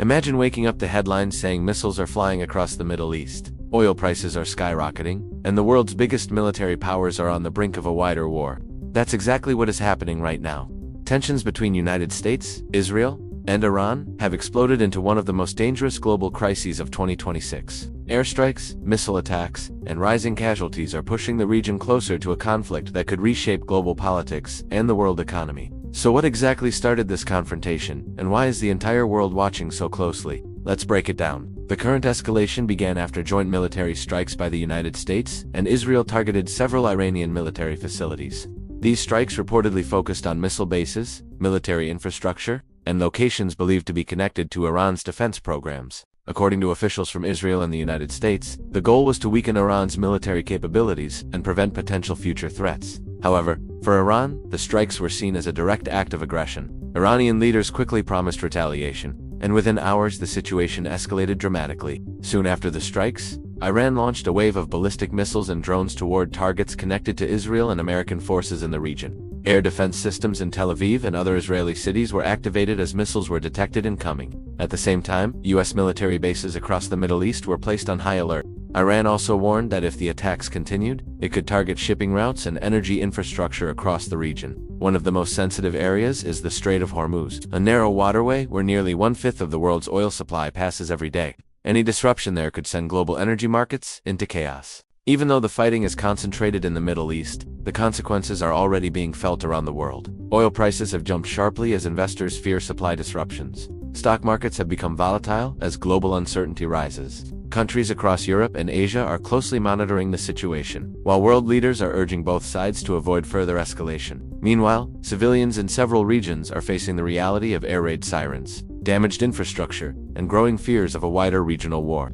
Imagine waking up to headlines saying missiles are flying across the Middle East, oil prices are skyrocketing, and the world's biggest military powers are on the brink of a wider war. That's exactly what is happening right now. Tensions between United States, Israel, and Iran have exploded into one of the most dangerous global crises of 2026. Airstrikes, missile attacks, and rising casualties are pushing the region closer to a conflict that could reshape global politics and the world economy. So what exactly started this confrontation, and why is the entire world watching so closely? Let's break it down. The current escalation began after joint military strikes by the United States and Israel targeted several Iranian military facilities. These strikes reportedly focused on missile bases, military infrastructure, and locations believed to be connected to Iran's defense programs. According to officials from Israel and the United States, the goal was to weaken Iran's military capabilities and prevent potential future threats. However, for Iran, the strikes were seen as a direct act of aggression. Iranian leaders quickly promised retaliation, and within hours the situation escalated dramatically. Soon after the strikes, Iran launched a wave of ballistic missiles and drones toward targets connected to Israel and American forces in the region. Air defense systems in Tel Aviv and other Israeli cities were activated as missiles were detected incoming. At the same time, U.S. military bases across the Middle East were placed on high alert. Iran also warned that if the attacks continued, it could target shipping routes and energy infrastructure across the region. One of the most sensitive areas is the Strait of Hormuz, a narrow waterway where nearly one-fifth of the world's oil supply passes every day. Any disruption there could send global energy markets into chaos. Even though the fighting is concentrated in the Middle East, the consequences are already being felt around the world. Oil prices have jumped sharply as investors fear supply disruptions. Stock markets have become volatile as global uncertainty rises. Countries across Europe and Asia are closely monitoring the situation, while world leaders are urging both sides to avoid further escalation. Meanwhile, civilians in several regions are facing the reality of air raid sirens, damaged infrastructure, and growing fears of a wider regional war.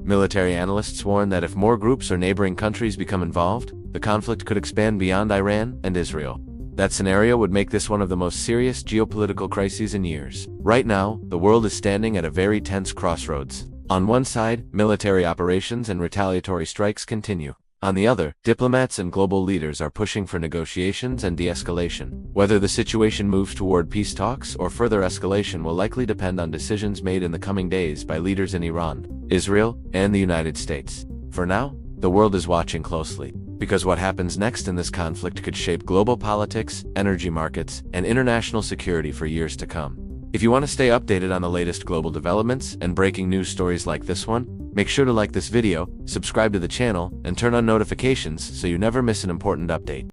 Military analysts warn that if more groups or neighboring countries become involved, the conflict could expand beyond Iran and Israel. That scenario would make this one of the most serious geopolitical crises in years. Right now, the world is standing at a very tense crossroads. On one side, military operations and retaliatory strikes continue. On the other, diplomats and global leaders are pushing for negotiations and de-escalation. Whether the situation moves toward peace talks or further escalation will likely depend on decisions made in the coming days by leaders in Iran, Israel, and the United States. For now, the world is watching closely, because what happens next in this conflict could shape global politics, energy markets, and international security for years to come. If you want to stay updated on the latest global developments and breaking news stories like this one, make sure to like this video, subscribe to the channel, and turn on notifications so you never miss an important update.